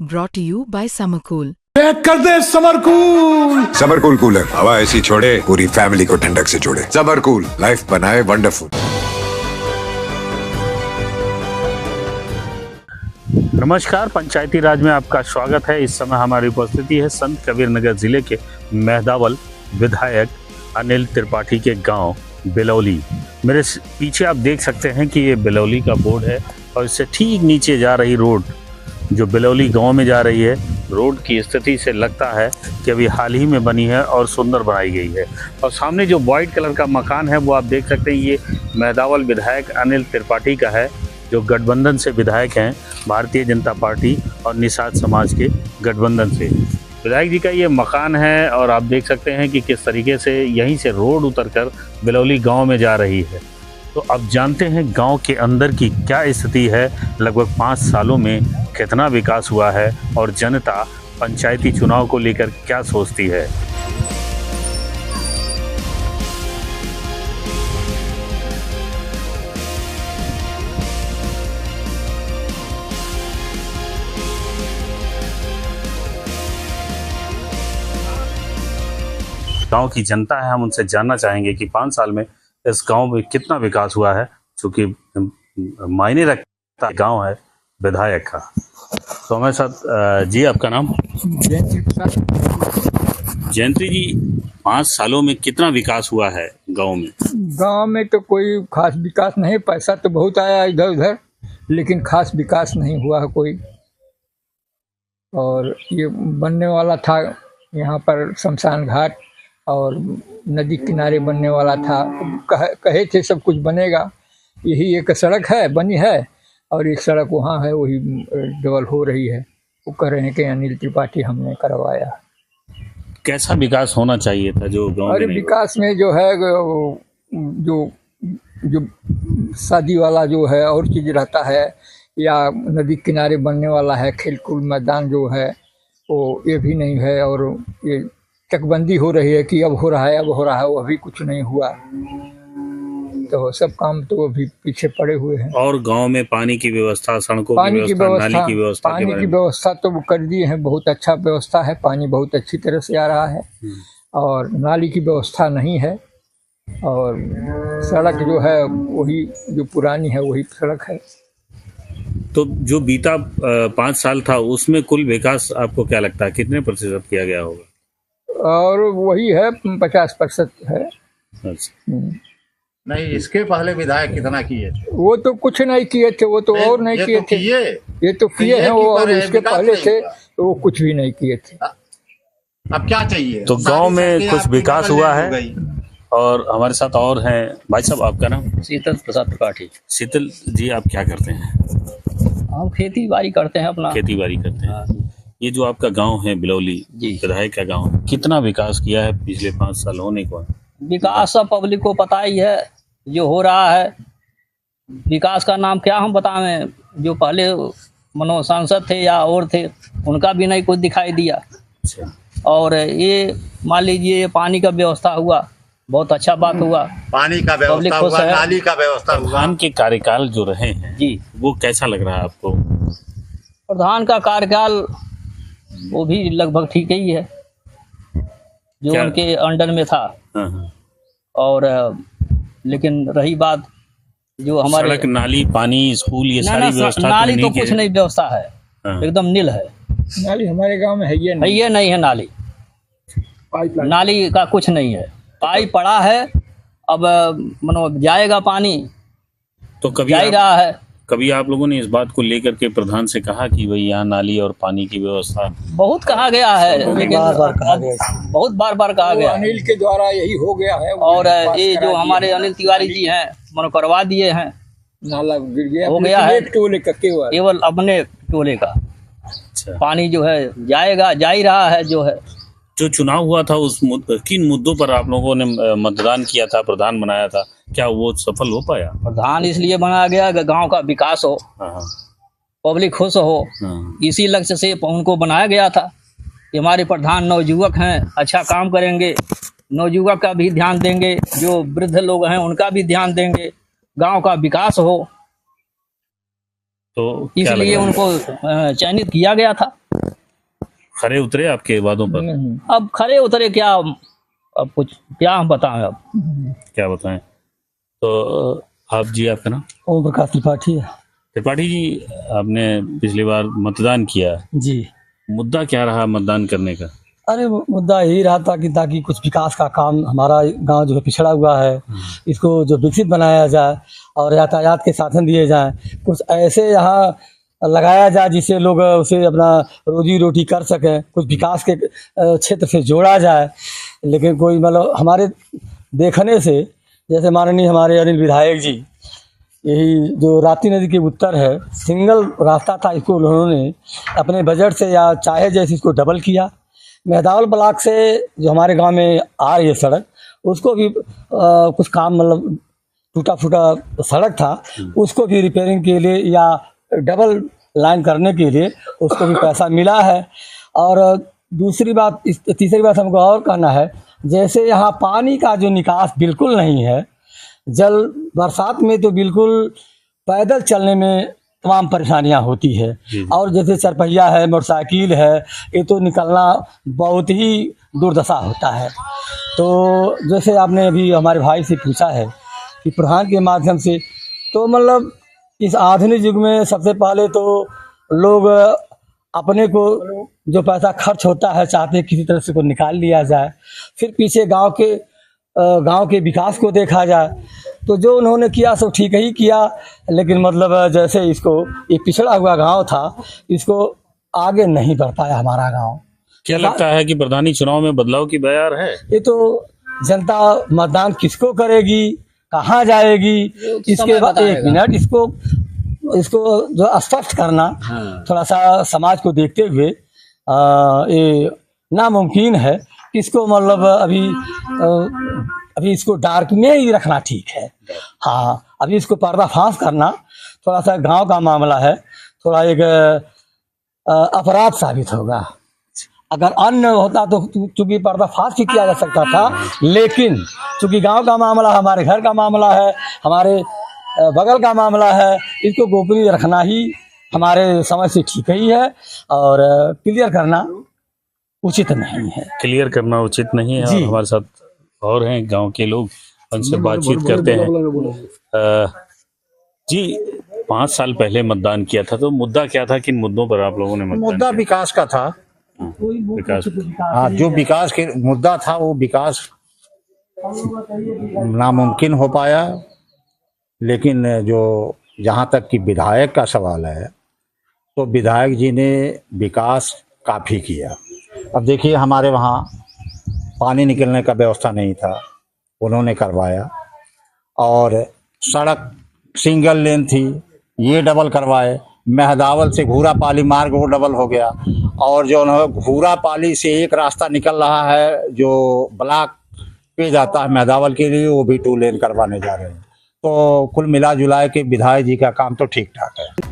brought to you by Summercool. Pack कर दे summer cool. Summer cool cooler हवा ऐसी छोड़े पूरी फैमिली को ठंडक से जोड़े। समरकूल लाइफ बनाए वंडरफुल। नमस्कार, पंचायती राज में आपका स्वागत है। इस समय हमारी उपस्थिति है संत कबीर नगर जिले के मेहदावल विधायक अनिल त्रिपाठी के गांव बिलौली। मेरे पीछे आप देख सकते हैं कि ये बिलौली का बोर्ड है और इससे ठीक नीचे जा रही रोड जो बिलौली गांव में जा रही है, रोड की स्थिति से लगता है कि अभी हाल ही में बनी है और सुंदर बनाई गई है। और सामने जो वाइट कलर का मकान है वो आप देख सकते हैं, ये मेहदावल विधायक अनिल त्रिपाठी का है, जो गठबंधन से विधायक हैं, भारतीय जनता पार्टी और निषाद समाज के गठबंधन से। विधायक जी का ये मकान है और आप देख सकते हैं कि किस तरीके से यहीं से रोड उतरकर बिलौली गांव में जा रही है। तो अब जानते हैं गांव के अंदर की क्या स्थिति है, लगभग 5 सालों में कितना विकास हुआ है और जनता पंचायती चुनाव को लेकर क्या सोचती है। गांव की जनता है, हम उनसे जानना चाहेंगे कि 5 साल में इस गांव में कितना विकास हुआ है, चूँकि मायने रखता गांव है विधायक का। तो हमारे साथ जी, आपका नाम? जयंती जी, 5 सालों में कितना विकास हुआ है गांव में? गांव में तो कोई खास विकास नहीं, पैसा तो बहुत आया इधर उधर, लेकिन खास विकास नहीं हुआ है कोई। और ये बनने वाला था यहाँ पर शमशान घाट और नदी किनारे बनने वाला था, कहे थे सब कुछ बनेगा। यही एक सड़क है बनी है और एक सड़क वहाँ है, वही डबल हो रही है। वो कह रहे हैं कि अनिल त्रिपाठी हमने करवाया। कैसा विकास होना चाहिए था जो गांव में? विकास में जो है जो जो शादी वाला जो है और चीज़ रहता है, या नदी किनारे बनने वाला है, खेल कूद मैदान जो है वो ये भी नहीं है। और ये चकबंदी हो रही है कि अब हो रहा है अब हो रहा है, वो अभी कुछ नहीं हुआ। तो सब काम तो अभी पीछे पड़े हुए हैं। और गांव में पानी की व्यवस्था, सड़कों की व्यवस्था, नाली की व्यवस्था, पानी की व्यवस्था तो कर दिए हैं, बहुत अच्छा व्यवस्था है, पानी बहुत अच्छी तरह से आ रहा है। और नाली की व्यवस्था नहीं है। और सड़क जो है वही जो पुरानी है वही सड़क है। तो जो बीता 5 साल था उसमें कुल विकास आपको क्या लगता है कितने प्रतिशत किया गया होगा? और वही है 50% है। अच्छा। नहीं, इसके पहले विधायक कितना किए थे? वो तो कुछ नहीं किए थे, वो तो और नहीं किए थे। ये तो किए हैं वो, और इसके पहले थे तो वो कुछ भी नहीं किए थे। अब क्या चाहिए? तो गांव में कुछ विकास हुआ है। और हमारे साथ और हैं भाई साहब, आपका नाम? शीतल प्रसाद त्रिपाठी। शीतल जी, आप क्या करते हैं? हम खेती बाड़ी करते हैं, अपना खेती बाड़ी करते हैं। ये जो आपका गांव है बिलौली, विधायक का गांव, कितना विकास किया है पिछले 5 साल होने को? विकास सब पब्लिक को पता ही है जो हो रहा है। विकास का नाम क्या हम बतावें, जो पहले मनो सांसद थे या और थे उनका भी नहीं कुछ दिखाई दिया। अच्छा। और ये मान लीजिए ये पानी का व्यवस्था हुआ, बहुत अच्छा बात हुआ। पानी का व्यवस्था हुआ, नाली का व्यवस्था हुआ। प्रधान के कार्यकाल जो रहे हैं जी, वो कैसा लग रहा है आपको? प्रधान का कार्यकाल वो भी लगभग ठीक ही है जो उनके अंडर में था। और लेकिन रही बात जो हमारे सड़क, नाली, पानी, स्कूल, ये सारी व्यवस्था नाली तो कुछ नहीं व्यवस्था है, एकदम नील है। नाली हमारे गांव में है ये नहीं है नाली, नाली का कुछ नहीं है। पाइप पड़ा है, अब मनो जाएगा पानी तो कभी जा ही रहा है। कभी आप लोगों ने इस बात को लेकर के प्रधान से कहा कि भाई यहाँ नाली और पानी की व्यवस्था? बहुत कहा गया है, लेकिन बहुत बार कहा गया। अनिल के द्वारा यही हो गया है। और ये जो हमारे अनिल तिवारी जी हैं मनो करवा दिए हैं, नाला गिर गया हो गया है टोले का, केवल अपने टोले का। अच्छा। पानी जो है जाएगा, जा ही रहा है। जो है जो चुनाव हुआ था उस किन मुद्दों पर आप लोगों ने मतदान किया था, प्रधान बनाया था, क्या वो सफल हो पाया? प्रधान इसलिए बनाया गया कि गांव का विकास हो, पब्लिक खुश हो, इसी लक्ष्य से उनको बनाया गया था। हमारे प्रधान नवयुवक हैं, अच्छा काम करेंगे, नवयुवक का भी ध्यान देंगे, जो वृद्ध लोग हैं उनका भी ध्यान देंगे, गांव का विकास हो, तो इसलिए उनको चयनित किया गया था। खरे उतरे आपके वादों पर? नहीं। अब खरे उतरे क्या, अब कुछ क्या हम बताएं अब। क्या बताएं? तो आप जी, आपका नाम? ओम प्रकाश त्रिपाठी है त्रिपाठी जी, आपने पिछली बार मतदान किया, जी। मुद्दा क्या रहा मतदान करने का? अरे मुद्दा यही रहा था कि ताकि कुछ विकास का काम, हमारा गांव जो है पिछड़ा हुआ है, इसको जो विकसित बनाया जाए और यातायात के साधन दिए जाएं, कुछ ऐसे यहाँ लगाया जाए जिससे लोग उसे अपना रोजी रोटी कर सकें, कुछ विकास के क्षेत्र से जोड़ा जाए। लेकिन कोई मतलब हमारे देखने से, जैसे माननीय हमारे अनिल विधायक जी, यही जो राप्ती नदी के उत्तर है, सिंगल रास्ता था, इसको उन्होंने अपने बजट से या चाहे जैसे इसको डबल किया। मेहदावल ब्लॉक से जो हमारे गांव में आ रही है सड़क, उसको भी कुछ काम, मतलब टूटा फूटा सड़क था, उसको भी रिपेयरिंग के लिए या डबल लाइन करने के लिए उसको भी पैसा मिला है। और दूसरी बात, तीसरी बात हमको और कहना है, जैसे यहाँ पानी का जो निकास बिल्कुल नहीं है, जल बरसात में तो बिल्कुल पैदल चलने में तमाम परेशानियां होती है। और जैसे चरपहिया है, मोटरसाइकिल है, ये तो निकलना बहुत ही दुर्दशा होता है। तो जैसे आपने अभी हमारे भाई से पूछा है कि प्रधान के माध्यम से, तो मतलब इस आधुनिक युग में सबसे पहले तो लोग अपने को जो पैसा खर्च होता है चाहते हैं किसी तरह से को निकाल लिया जाए, फिर पीछे गांव के विकास को देखा जाए। तो जो उन्होंने किया सो ठीक ही किया, लेकिन मतलब जैसे इसको, ये पिछड़ा हुआ गांव था, इसको आगे नहीं बढ़ पाया हमारा गांव। क्या लगता है कि प्रधानी चुनाव में बदलाव की बयार है? ये तो जनता मतदान किसको करेगी, कहाँ जाएगी, इसके बाद एक मिनट, इसको जो स्पष्ट करना थोड़ा सा समाज को देखते हुए ये नामुमकिन है। इसको मतलब अभी इसको डार्क में ही रखना ठीक है। हाँ, अभी इसको पर्दाफाश करना थोड़ा सा गांव का मामला है, थोड़ा एक अपराध साबित होगा। अगर अन्य होता तो चूंकि पर्दाफाश भी किया जा सकता था, लेकिन चूंकि गांव का मामला, हमारे घर का मामला है, हमारे बगल का मामला है, इसको गोपनीय रखना ही हमारे समझ से ठीक ही है और क्लियर करना उचित नहीं है। क्लियर करना उचित नहीं है। और हमारे साथ और हैं गांव के लोग, उनसे बातचीत करते हैं। जी, 5 साल पहले मतदान किया था, तो मुद्दा क्या था, किन मुद्दों पर आप लोगों ने मतदान मुद्दा किया? विकास का था। विकास। हाँ, जो विकास के मुद्दा था वो विकास नामुमकिन हो पाया। लेकिन जो जहाँ तक कि विधायक का सवाल है, तो विधायक जी ने विकास काफ़ी किया। अब देखिए, हमारे वहाँ पानी निकलने का व्यवस्था नहीं था, उन्होंने करवाया। और सड़क सिंगल लेन थी, ये डबल करवाए। मेहदावल से घूरापाली मार्ग वो डबल हो गया। और जो घूरापाली से एक रास्ता निकल रहा है जो ब्लॉक पे जाता है मेहदावल के लिए, वो भी 2 लेन करवाने जा रहे हैं। तो कुल मिला जुला के विधायक जी का काम तो ठीक ठाक है।